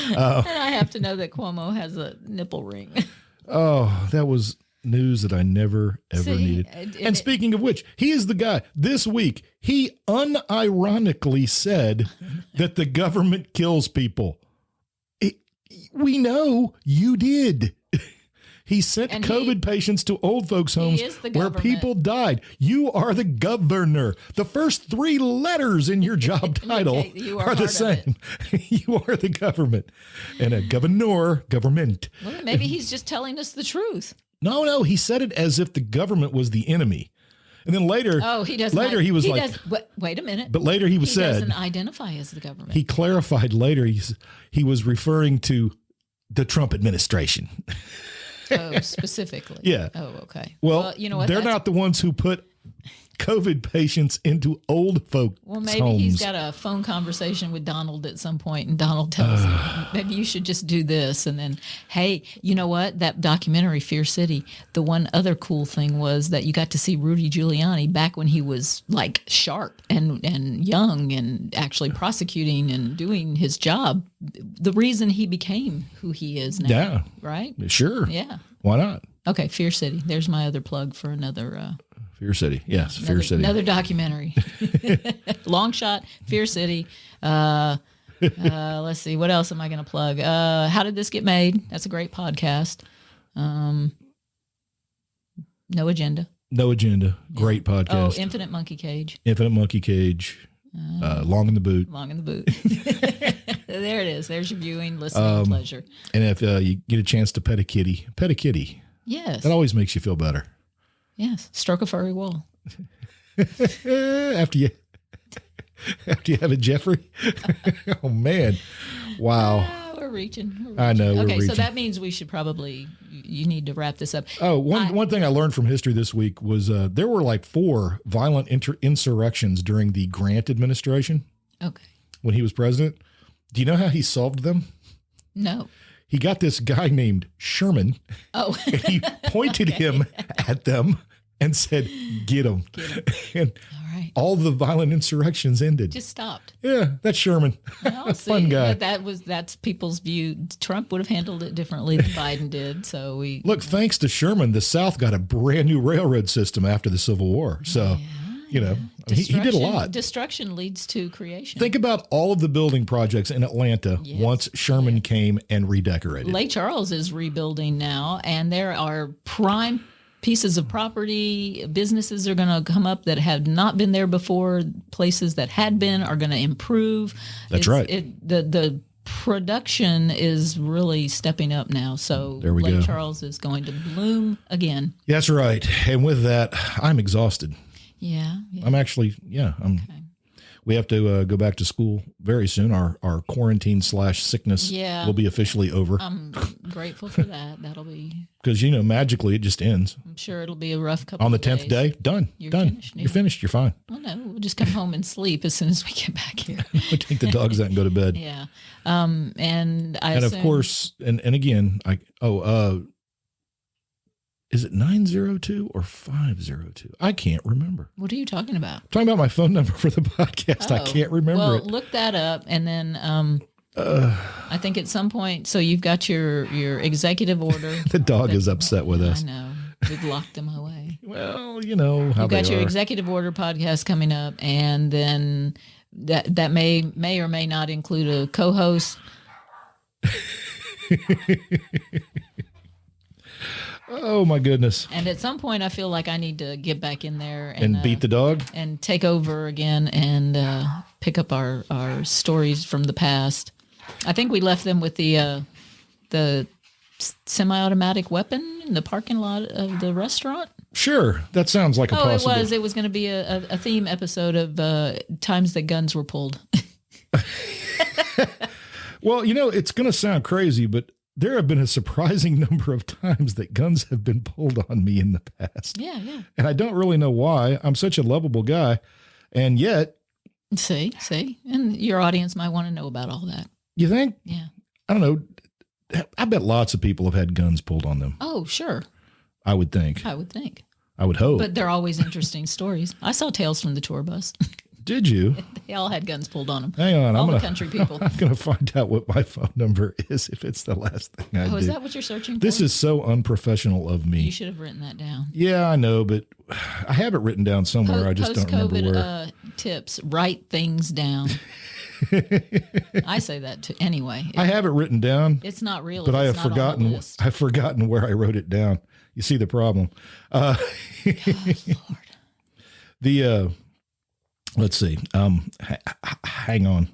And I have to know that Cuomo has a nipple ring. Oh, that was news that I never, ever needed. And speaking of which, he is the guy. This week, he unironically said that the government kills people. We know you did. He sent COVID patients to old folks' homes where people died. You are the governor. The first 3 letters in your job title are the same. You are the government. And a government. Well, maybe he's just telling us the truth. No. He said it as if the government was the enemy. And then later, he doesn't. Later, he was wait a minute. But later he doesn't identify as the government. He clarified later. He was referring to the Trump administration. Oh, specifically. Yeah. Oh, okay. Well, you know what? They're not the ones who put COVID patients into old folks' Well, maybe homes. he's got a phone conversation with Donald at some point, and Donald tells him, maybe you should just do this. And then, hey, you know what? That documentary, Fear City, the one other cool thing was that you got to see Rudy Giuliani back when he was like sharp and young and actually prosecuting and doing his job. The reason he became who he is now. Yeah. Right? Sure. Yeah. Why not? Okay, Fear City. There's my other plug for another... Fear City. Yes, Fear City. Another documentary. Long shot, Fear City. Let's see. What else am I going to plug? How Did This Get Made? That's a great podcast. No Agenda. No Agenda. Great podcast. Oh, Infinite Monkey Cage. Infinite Monkey Cage. Long in the Boot. Long in the Boot. There it is. There's your viewing, listening pleasure. And if you get a chance to pet a kitty. Yes. That always makes you feel better. Yes. Stroke a furry wall. After you have a Jeffrey. Oh man. Wow. We're reaching. I know. Okay, we're reaching. so that means we should probably, you need to wrap this up. Oh, one thing I learned from history this week was there were like 4 violent insurrections during the Grant administration. Okay. When he was president. Do you know how he solved them? No. He got this guy named Sherman. Oh. And he pointed him at them and said, get him. And all the violent insurrections ended. Just stopped. Yeah, that's Sherman. Well, Fun guy. That's people's view. Trump would have handled it differently than Biden did. So Look, thanks to Sherman, the South got a brand new railroad system after the Civil War. So, he did a lot. Destruction leads to creation. Think about all of the building projects in Atlanta once Sherman came and redecorated. Lake Charles is rebuilding now, and there are prime pieces of property. Businesses are going to come up that have not been there before. Places that had been are going to improve. That's right. The production is really stepping up now. So Lake Charles is going to bloom again. That's right. And with that, I'm exhausted. Yeah. I'm actually, we have to go back to school very soon. Our quarantine / sickness will be officially over. I'm grateful for that. That'll be. Because, magically it just ends. I'm sure it'll be a rough couple on the of days. 10th day. Done. Finished, You're finished. You're fine. Well, no, we'll just come home and sleep as soon as we get back here. We take the dogs out and go to bed. Yeah. And of course, and again, is it 902 or 502? I can't remember. What are you talking about? I'm talking about my phone number for the podcast. I can't remember it. Well, look that up, and then I think at some point, so you've got your executive order. The dog is upset with us. I know. We've locked them away. Well, you know how you've got your executive order podcast coming up, and then that may or may not include a co-host. Oh my goodness. And at some point I feel like I need to get back in there and beat the dog and take over again and pick up our stories from the past. I think we left them with the semi-automatic weapon in the parking lot of the restaurant. Sure. That sounds like a possible. It was going to be a theme episode of times that guns were pulled. Well, it's going to sound crazy, but there have been a surprising number of times that guns have been pulled on me in the past. Yeah. And I don't really know why. I'm such a lovable guy. And yet. See. And your audience might want to know about all that. You think? Yeah. I don't know. I bet lots of people have had guns pulled on them. Oh, sure. I would think. I would hope. But they're always interesting stories. I saw Tales from the Tour Bus. Did you? They all had guns pulled on them. Hang on. All the country people. I'm going to find out what my phone number is if it's the last thing I do. Is that what you're searching for? This is so unprofessional of me. You should have written that down. Yeah, I know, but I have it written down somewhere. I just don't remember where. Tips, write things down. I say that too. Anyway. I have it written down. It's not real. But I have forgotten. I've forgotten where I wrote it down. You see the problem. God, Lord. Let's see. Hang on.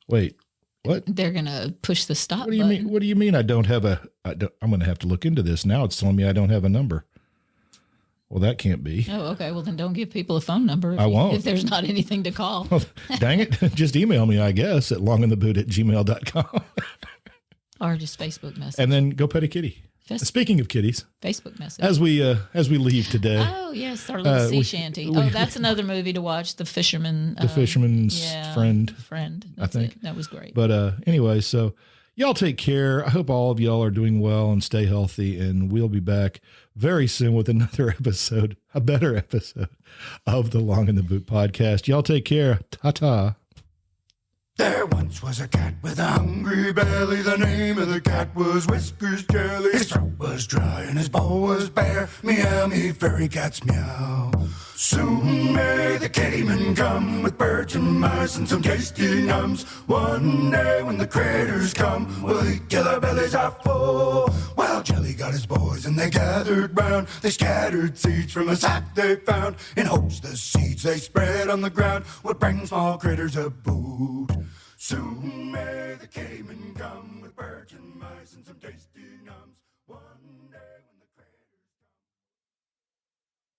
Wait. What? They're gonna push the stop. What do you mean? What do you mean? I don't have a. I'm going to have to look into this now. It's telling me I don't have a number. Well, that can't be. Oh, okay. Well, then don't give people a phone number. I won't. If there's not anything to call. Well, dang it! Just email me, I guess, at longintheboot@gmail.com. Or just Facebook message. And then go pet a kitty. Speaking of kitties, Facebook message. as we leave today, Oh yes, our little sea shanty. That's another movie to watch. The Fisherman's Friend. I think that was great. But anyway, so y'all take care. I hope all of y'all are doing well and stay healthy. And we'll be back very soon with another episode, a better episode of the Long in the Boot podcast. Y'all take care. Ta-ta. There once was a cat with a hungry belly. The name of the cat was Whiskers Jelly. His throat was dry and his bowl was bare. Meow, me fairy cats meow. Soon may the kittyman come with birds and mice and some tasty nums. One day when the critters come, we'll eat till our bellies are full. Well, Jelly got his boys and they gathered round. They scattered seeds from a sack they found, in hopes the seeds they spread on the ground would bring small critters a boot. Soon may the kittyman come with birds and mice and some tasty nums. One